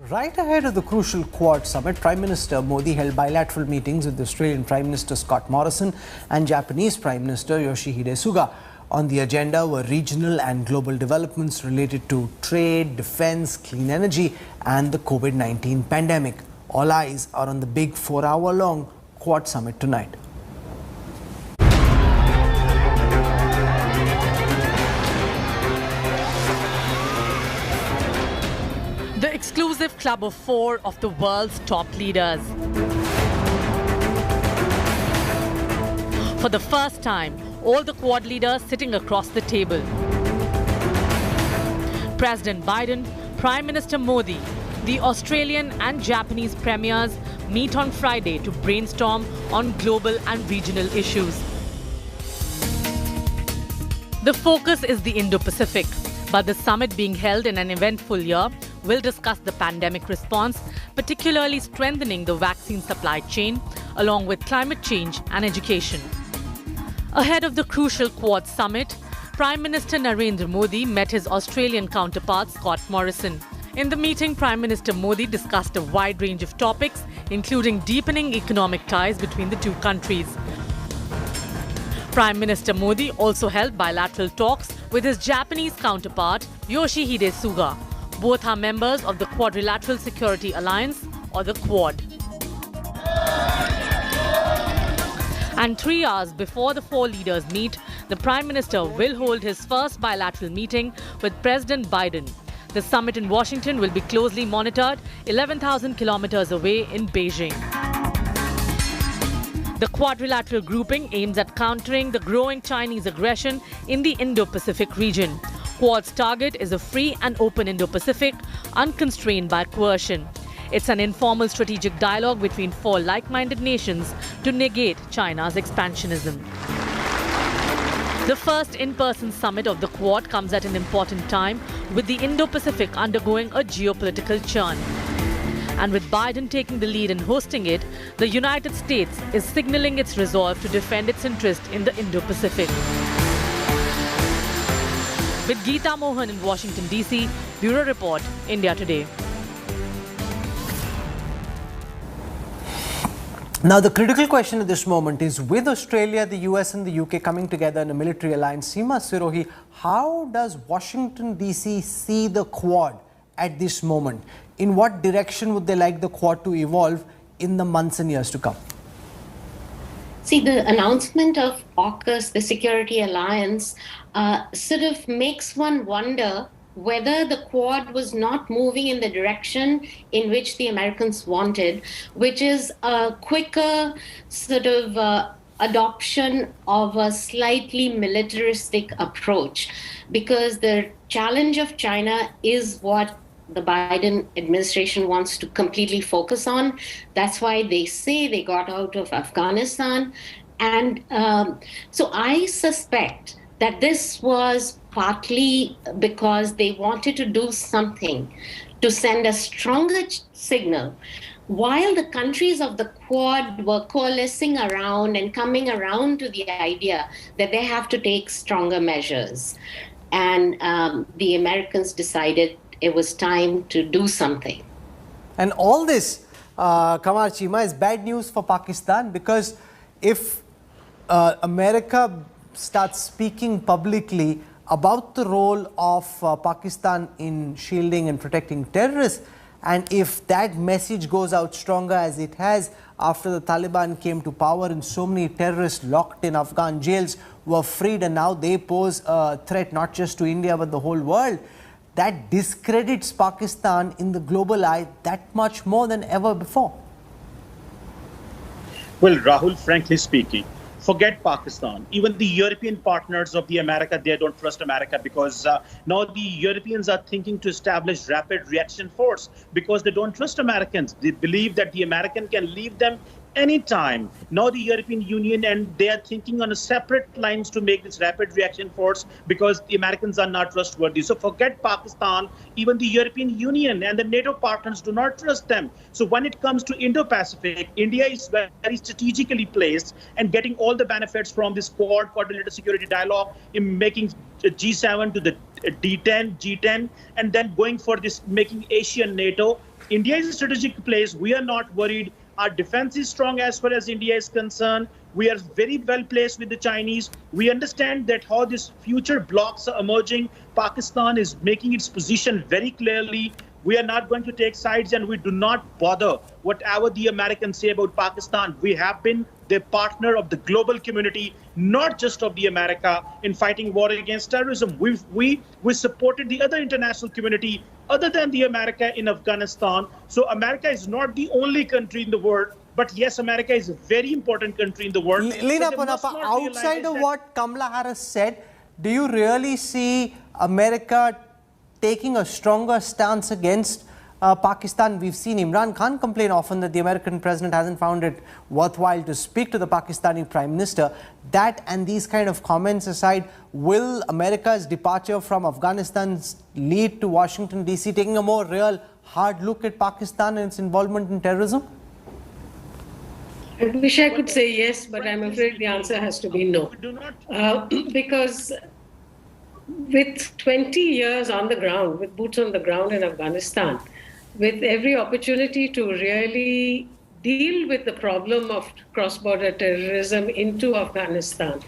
Right ahead of the crucial Quad summit, Prime Minister Modi held bilateral meetings with the Australian Prime Minister Morrison and Japanese Prime Minister Yoshihide Suga. On the agenda were regional and global developments related to trade, defence, clean energy and the COVID-19 pandemic. All eyes are on the big 4-hour-long Quad summit tonight. The exclusive club of 4 of the world's top leaders. For the first time, all the Quad leaders sitting across the table. President Biden, Prime Minister Modi, the Australian and Japanese premiers meet on Friday to brainstorm on global and regional issues. The focus is the Indo-Pacific, but the summit being held in an eventful year will discuss the pandemic response, particularly strengthening the vaccine supply chain, along with climate change and education. Ahead of the crucial Quad summit, Prime Minister Narendra Modi met his Australian counterpart Scott Morrison. In the meeting, Prime Minister Modi discussed a wide range of topics, including deepening economic ties between the two countries. Prime Minister Modi also held bilateral talks with his Japanese counterpart Yoshihide Suga. Both are members of the Quadrilateral Security Alliance, or the Quad. And 3 hours before the 4 leaders meet, the Prime Minister will hold his first bilateral meeting with President Biden. The summit in Washington will be closely monitored 11,000 kilometers away in Beijing. The Quadrilateral grouping aims at countering the growing Chinese aggression in the Indo-Pacific region. Quad's target is a free and open Indo-Pacific, unconstrained by coercion. It's an informal strategic dialogue between 4 like-minded nations to negate China's expansionism. The first in-person summit of the Quad comes at an important time, with the Indo-Pacific undergoing a geopolitical churn. And with Biden taking the lead in hosting it, the United States is signaling its resolve to defend its interest in the Indo-Pacific. With Geeta Mohan in Washington, D.C., Bureau Report, India Today. Now, the critical question at this moment is, with Australia, the US and the UK coming together in a military alliance, Seema Sirohi, how does Washington, D.C. see the Quad at this moment? In what direction would they like the Quad to evolve in the months and years to come? See, the announcement of AUKUS, the Security Alliance, sort of makes one wonder whether the Quad was not moving in the direction in which the Americans wanted, which is a quicker sort of adoption of a slightly militaristic approach, because the challenge of China is what the Biden administration wants to completely focus on. That's why they say they got out of Afghanistan. And so I suspect that this was partly because they wanted to do something to send a stronger signal, while the countries of the Quad were coalescing around and coming around to the idea that they have to take stronger measures. And the Americans decided it was time to do something. And all this, Kamar Chima, is bad news for Pakistan, because if America starts speaking publicly about the role of Pakistan in shielding and protecting terrorists, and if that message goes out stronger as it has after the Taliban came to power and so many terrorists locked in Afghan jails were freed, and now they pose a threat not just to India but the whole world, that discredits Pakistan in the global eye that much more than ever before. Well, Rahul, frankly speaking, forget Pakistan. Even the European partners of the America, they don't trust America, because now the Europeans are thinking to establish rapid reaction force because they don't trust Americans. They believe that the American can leave them anytime. Now the European Union, and they are thinking on a separate lines to make this rapid reaction force because the Americans are not trustworthy. So forget Pakistan, even the European Union and the NATO partners do not trust them. So when it comes to Indo-Pacific, India is very strategically placed and getting all the benefits from this Quadrilateral Security Dialogue in making G7 to the D10, G10, and then going for this, making Asian NATO India is a strategic place. We are not worried. Our defense is strong as far as India is concerned. We are very well placed with the Chinese. We understand that how these future blocks are emerging. Pakistan is making its position very clearly. We are not going to take sides, and we do not bother whatever the Americans say about Pakistan. We have been the partner of the global community, not just of the America, in fighting war against terrorism. We supported the other international community other than the America in Afghanistan. So America is not the only country in the world, but yes, America is a very important country in the world. Leena Ponnappa, outside of what Kamla-Harris said, do you really see America taking a stronger stance against Pakistan? We've seen Imran Khan complain often that the American president hasn't found it worthwhile to speak to the Pakistani Prime Minister. That and these kind of comments aside, will America's departure from Afghanistan lead to Washington DC taking a more real hard look at Pakistan and its involvement in terrorism? I wish I could say yes, but I'm afraid the answer has to be no. Because with 20 years on the ground, with boots on the ground in Afghanistan, with every opportunity to really deal with the problem of cross-border terrorism into Afghanistan,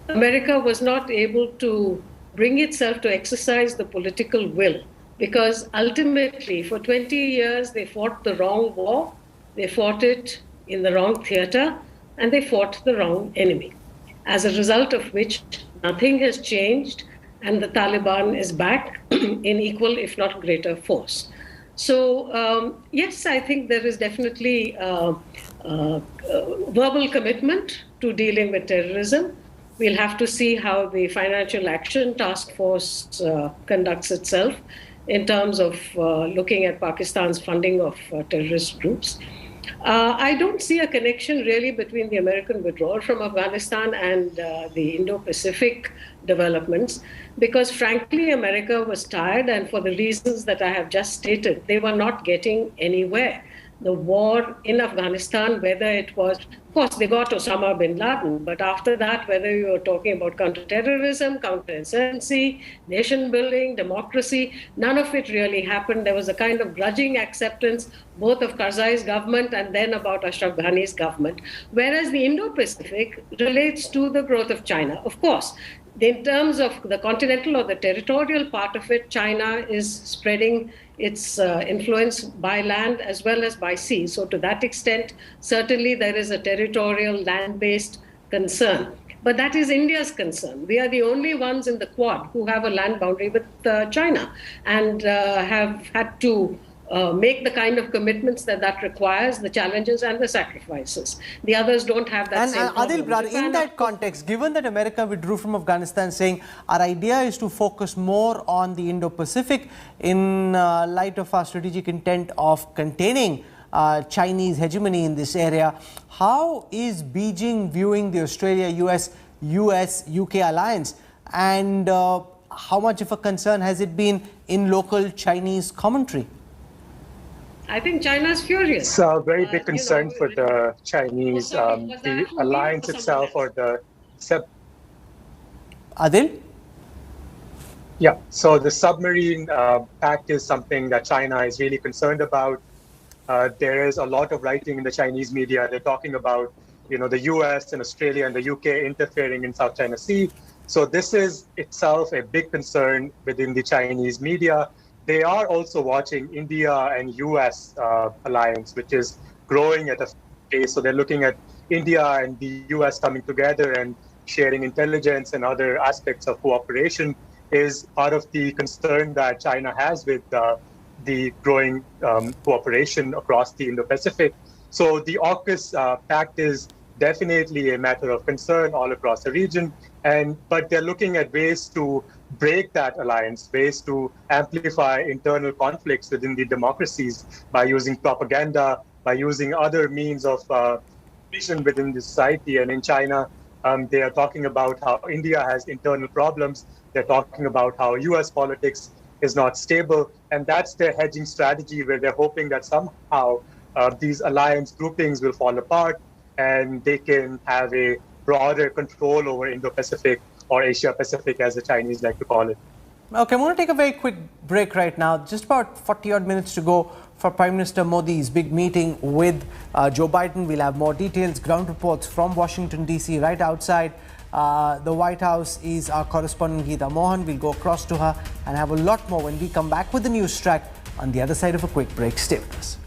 America was not able to bring itself to exercise the political will, because ultimately for 20 years they fought the wrong war, they fought it in the wrong theater, and they fought the wrong enemy. As a result of which nothing has changed, and the Taliban is back in equal, if not greater, force. So, yes, I think there is definitely verbal commitment to dealing with terrorism. We'll have to see how the Financial Action Task Force conducts itself in terms of looking at Pakistan's funding of terrorist groups. I don't see a connection really between the American withdrawal from Afghanistan and the Indo-Pacific developments, because frankly, America was tired, and for the reasons that I have just stated, they were not getting anywhere. The war in Afghanistan, whether it was, of course, they got Osama bin Laden, but after that, whether you were talking about counterterrorism, counterinsurgency, nation building, democracy, none of it really happened. There was a kind of grudging acceptance, both of Karzai's government and then about Ashraf Ghani's government. Whereas the Indo-Pacific relates to the growth of China. Of course, in terms of the continental or the territorial part of it, China is spreading its influence by land as well as by sea. So to that extent, certainly there is a territorial land-based concern. But that is India's concern. We are the only ones in the Quad who have a land boundary with China and have had to make the kind of commitments that requires, the challenges and the sacrifices. The others don't have that same problem. Adil, in that context, given that America withdrew from Afghanistan saying our idea is to focus more on the Indo-Pacific in light of our strategic intent of containing Chinese hegemony in this area, how is Beijing viewing the Australia-US-UK alliance, and how much of a concern has it been in local Chinese commentary? I think China's furious. It's a very big concern for the Chinese. The alliance itself, or the Adil? Yeah, so the submarine pact is something that China is really concerned about. There is a lot of writing in the Chinese media. They're talking about, the US and Australia and the UK interfering in South China Sea. So this is itself a big concern within the Chinese media. They are also watching India and US alliance, which is growing at a pace. So they're looking at India and the US coming together and sharing intelligence and other aspects of cooperation is part of the concern that China has with the growing cooperation across the Indo-Pacific. So the AUKUS pact is definitely a matter of concern all across the region, but they're looking at ways to break that alliance, ways to amplify internal conflicts within the democracies by using propaganda, by using other means of vision within the society. And in China, they are talking about how India has internal problems. They're talking about how US politics is not stable. And that's their hedging strategy, where they're hoping that somehow these alliance groupings will fall apart and they can have a broader control over Indo-Pacific, or Asia-Pacific as the Chinese like to call it. Okay, I'm going to take a very quick break right now. Just about 40 odd minutes to go for Prime Minister Modi's big meeting with Joe Biden. We'll have more details, ground reports from Washington, D.C. Right outside the White House is our correspondent Geeta Mohan. We'll go across to her and have a lot more when we come back with the news track on the other side of a quick break. Stay with us.